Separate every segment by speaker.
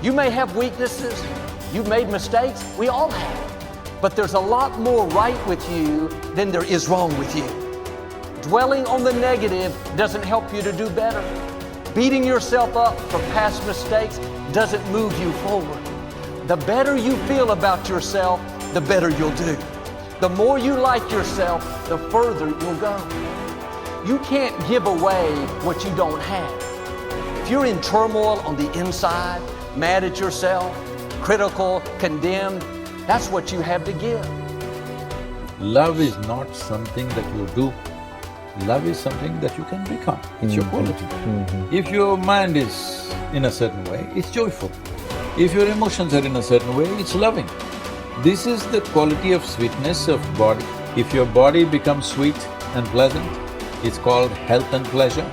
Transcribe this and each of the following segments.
Speaker 1: You may have weaknesses, you've made mistakes, we all have. But there's a lot more right with you than there is wrong with you. Dwelling on the negative doesn't help you to do better. Beating yourself up for past mistakes doesn't move you forward. The better you feel about yourself, the better you'll do. The more you like yourself, the further you'll go. You can't give away what you don't have. If you're in turmoil on the inside, mad at yourself, critical, condemned, that's what you have to give.
Speaker 2: Love is not something that you do. Love is something that you can become. It's your quality. If your mind is in a certain way, it's joyful. If your emotions are in a certain way, it's loving. This is the quality of sweetness of body. If your body becomes sweet and pleasant, it's called health and pleasure.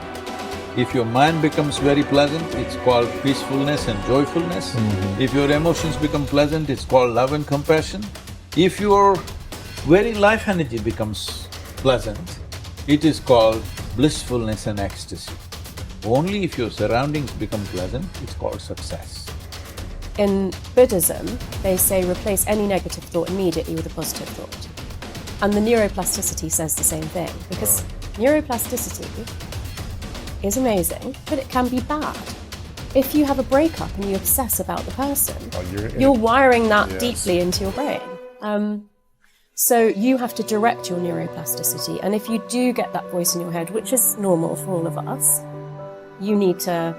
Speaker 2: If your mind becomes very pleasant, it's called peacefulness and joyfulness. If your emotions become pleasant, it's called love and compassion. If your very life energy becomes pleasant, it is called blissfulness and ecstasy. Only if your surroundings become pleasant, it's called success.
Speaker 3: In Buddhism, they say replace any negative thought immediately with a positive thought. And the neuroplasticity says the same thing, because neuroplasticity is amazing, but it can be bad. If you have a breakup and you obsess about the person, you're wiring that deeply into your brain. So you have to direct your neuroplasticity, and if you do get that voice in your head, which is normal for all of us, you need to,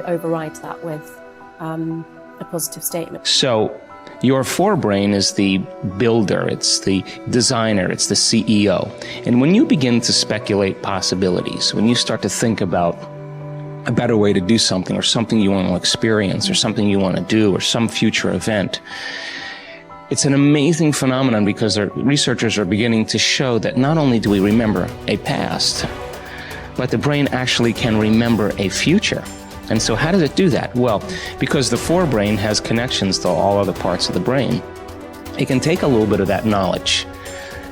Speaker 3: override that with a positive statement.
Speaker 4: So your forebrain is the builder, it's the designer, it's the CEO. And when you begin to speculate possibilities, when you start to think about a better way to do something, or something you want to experience, or something you want to do, or some future event, it's an amazing phenomenon, because researchers are beginning to show that not only do we remember a past, but the brain actually can remember a future. And so how does it do that? Well, because the forebrain has connections to all other parts of the brain, it can take a little bit of that knowledge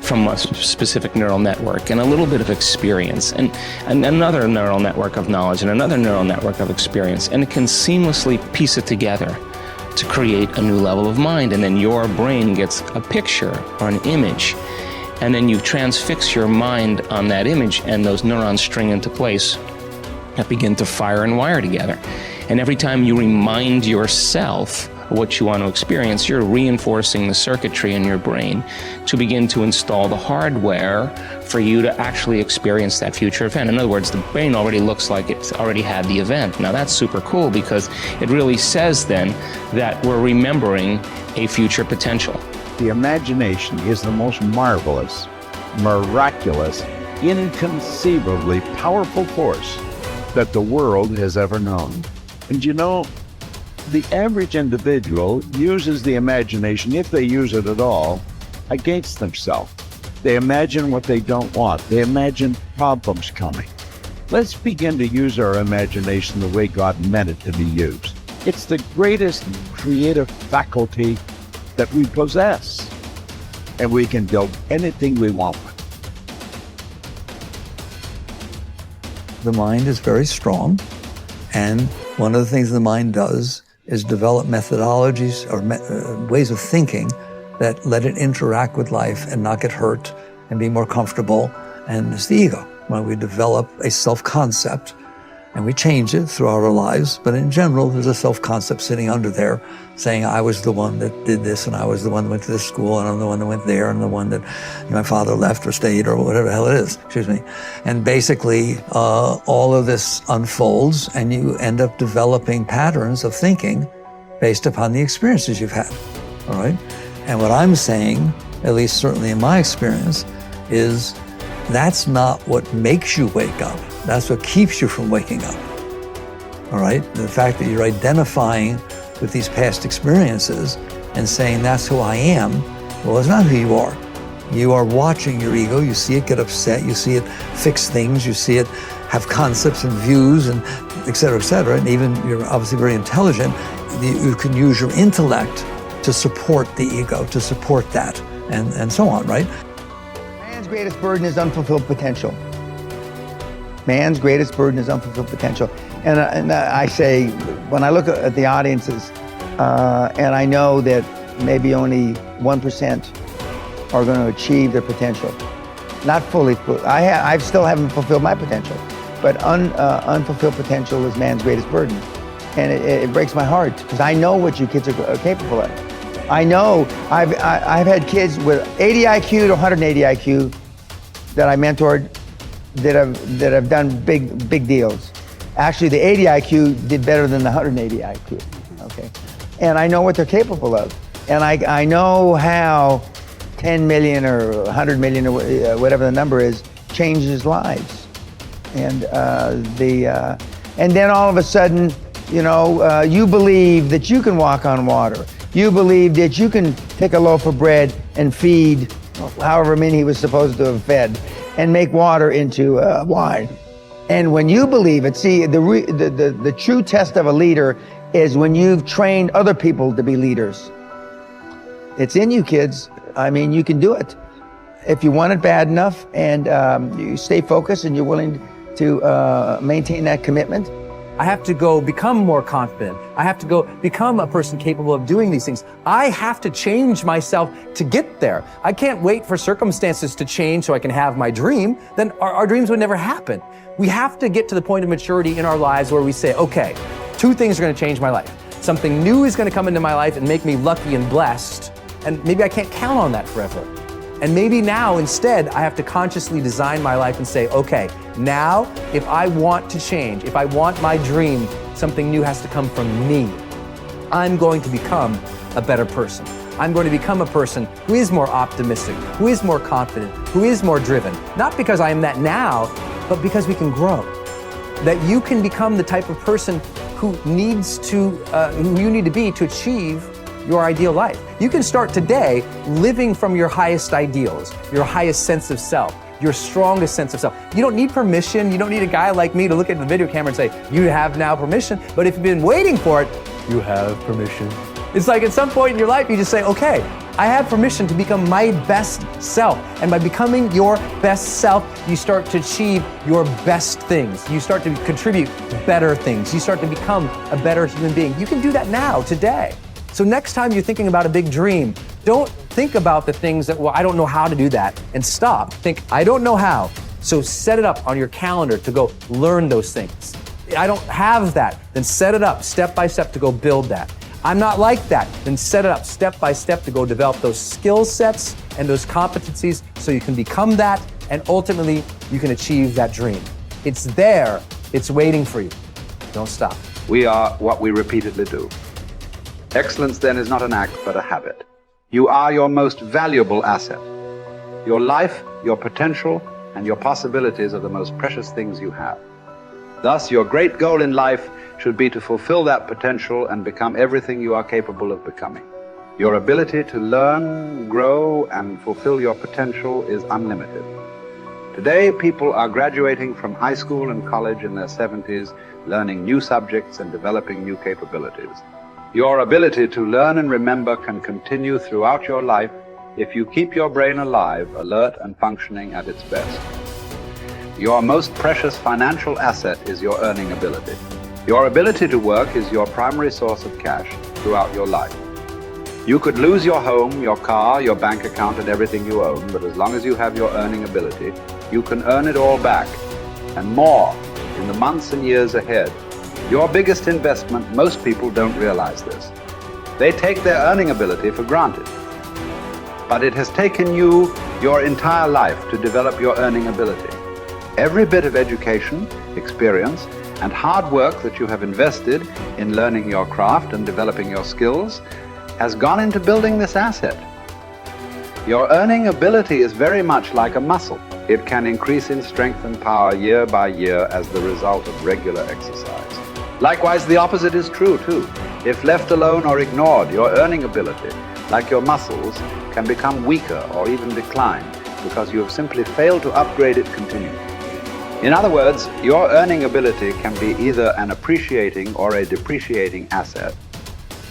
Speaker 4: from a specific neural network and a little bit of experience and another neural network of knowledge and another neural network of experience, and it can seamlessly piece it together to create a new level of mind. And then your brain gets a picture or an image, and then you transfix your mind on that image, and those neurons string into place that begin to fire and wire together. And every time you remind yourself of what you want to experience, you're reinforcing the circuitry in your brain to begin to install the hardware for you to actually experience that future event. In other words, the brain already looks like it's already had the event. Now that's super cool, because it really says then that we're remembering a future potential.
Speaker 5: The imagination is the most marvelous, miraculous, inconceivably powerful force that the world has ever known. And the average individual uses the imagination, if they use it at all, against themselves. They imagine what they don't want. They imagine problems coming. Let's begin to use our imagination the way God meant it to be used. It's the greatest creative faculty that we possess, and we can build anything we want with.
Speaker 6: The mind is very strong, and one of the things the mind does is develop methodologies or ways of thinking that let it interact with life and not get hurt and be more comfortable. And it's the ego. When we develop a self-concept, and we change it throughout our lives, but in general, there's a self-concept sitting under there saying, I was the one that did this, and I was the one that went to this school, and I'm the one that went there, and the one that my father left or stayed, or whatever the hell it is, And basically, all of this unfolds, and you end up developing patterns of thinking based upon the experiences you've had, all right? And what I'm saying, at least certainly in my experience, is that's not what makes you wake up. That's what keeps you from waking up, all right? The fact that you're identifying with these past experiences and saying that's who I am, well, it's not who you are. You are watching your ego, you see it get upset, you see it fix things, you see it have concepts and views and et cetera, and even you're obviously very intelligent, you can use your intellect to support the ego, to support that, and so on, right?
Speaker 7: Man's greatest burden is unfulfilled potential. Man's greatest burden is unfulfilled potential. And I say, when I look at the audiences, And I know that maybe only 1% are going to achieve their potential. Not fully. I still haven't fulfilled my potential, but unfulfilled potential is man's greatest burden. And it breaks my heart because I know what you kids are capable of. I know I've had kids with 80 IQ to 180 IQ that I mentored that have done big deals. Actually, the 80 IQ did better than the 180 IQ. Okay, and I know what they're capable of, and I know how 10 million or 100 million or whatever the number is changes lives, and then all of a sudden, you know, you believe that you can walk on water. You believe that you can take a loaf of bread and feed however many he was supposed to have fed, and make water into wine. And when you believe it, see, the true test of a leader is when you've trained other people to be leaders. It's in you, kids. I mean, you can do it if you want it bad enough, and you stay focused and you're willing to maintain that commitment.
Speaker 8: I have to go become more confident. I have to go become a person capable of doing these things. I have to change myself to get there. I can't wait for circumstances to change so I can have my dream. Then our dreams would never happen. We have to get to the point of maturity in our lives where we say, okay, 2 things are going to change my life. Something new is going to come into my life and make me lucky and blessed. And maybe I can't count on that forever. And maybe now instead I have to consciously design my life and say, okay, now if I want to change, if I want my dream, something new has to come from me. I'm going to become a better person. I'm going to become a person who is more optimistic, who is more confident, who is more driven. Not because I am that now, but because we can grow. That you can become the type of person who you need to be to achieve your ideal life. You can start today living from your highest ideals, your highest sense of self, your strongest sense of self. You don't need permission. You don't need a guy like me to look at the video camera and say, you have now permission. But if you've been waiting for it, you have permission. It's like at some point in your life, you just say, okay, I have permission to become my best self. And by becoming your best self, you start to achieve your best things. You start to contribute better things. You start to become a better human being. You can do that now, today. So next time you're thinking about a big dream, don't think about the things that, well, I don't know how to do that, and stop. Think, I don't know how. So set it up on your calendar to go learn those things. I don't have that, then set it up step by step to go build that. I'm not like that, then set it up step by step to go develop those skill sets and those competencies so you can become that, and ultimately you can achieve that dream. It's there, it's waiting for you. Don't stop.
Speaker 9: We are what we repeatedly do. Excellence then is not an act, but a habit. You are your most valuable asset. Your life, your potential, and your possibilities are the most precious things you have. Thus, your great goal in life should be to fulfill that potential and become everything you are capable of becoming. Your ability to learn, grow, and fulfill your potential is unlimited. Today, people are graduating from high school and college in their 70s, learning new subjects and developing new capabilities. Your ability to learn and remember can continue throughout your life if you keep your brain alive, alert, and functioning at its best. Your most precious financial asset is your earning ability. Your ability to work is your primary source of cash throughout your life. You could lose your home, your car, your bank account, and everything you own, but as long as you have your earning ability, you can earn it all back, and more, in the months and years ahead. Your biggest investment, most people don't realize this. They take their earning ability for granted. But it has taken you your entire life to develop your earning ability. Every bit of education, experience, and hard work that you have invested in learning your craft and developing your skills has gone into building this asset. Your earning ability is very much like a muscle. It can increase in strength and power year by year as the result of regular exercise. Likewise, the opposite is true too. If left alone or ignored, your earning ability, like your muscles, can become weaker or even decline because you have simply failed to upgrade it continually. In other words, your earning ability can be either an appreciating or a depreciating asset.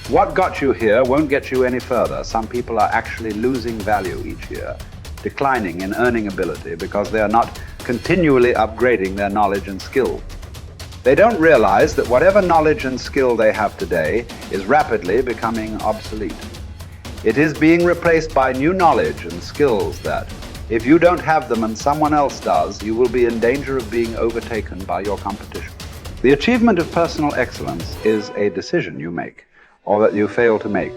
Speaker 9: What got you here won't get you any further. Some people are actually losing value each year, declining in earning ability because they are not continually upgrading their knowledge and skill. They don't realize that whatever knowledge and skill they have today is rapidly becoming obsolete. It is being replaced by new knowledge and skills that, if you don't have them and someone else does, you will be in danger of being overtaken by your competition. The achievement of personal excellence is a decision you make, or that you fail to make.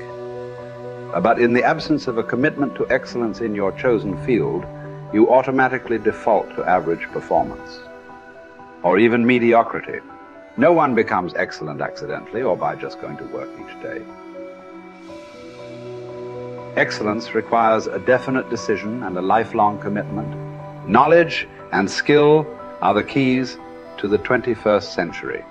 Speaker 9: But in the absence of a commitment to excellence in your chosen field, you automatically default to average performance, or even mediocrity. No one becomes excellent accidentally or by just going to work each day. Excellence requires a definite decision and a lifelong commitment. Knowledge and skill are the keys to the 21st century.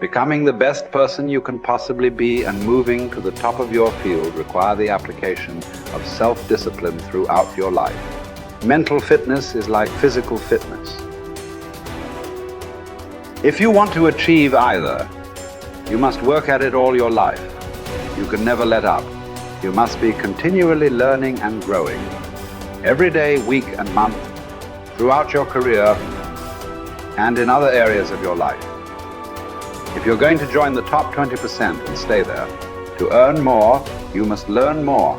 Speaker 9: Becoming the best person you can possibly be and moving to the top of your field require the application of self-discipline throughout your life. Mental fitness is like physical fitness. If you want to achieve either, you must work at it all your life. You can never let up. You must be continually learning and growing, every day, week and month, throughout your career and in other areas of your life. If you're going to join the top 20% and stay there, to earn more, you must learn more.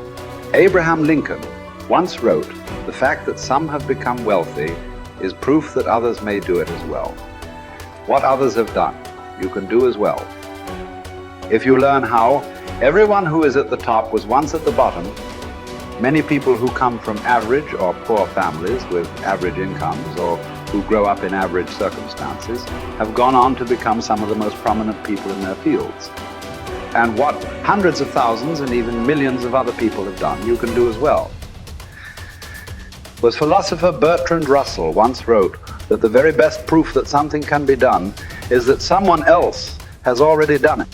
Speaker 9: Abraham Lincoln once wrote, "The fact that some have become wealthy is proof that others may do it as well." What others have done, you can do as well. If you learn how, everyone who is at the top was once at the bottom. Many people who come from average or poor families with average incomes or who grow up in average circumstances have gone on to become some of the most prominent people in their fields. And what hundreds of thousands and even millions of other people have done, you can do as well. The philosopher Bertrand Russell once wrote that the very best proof that something can be done is that someone else has already done it.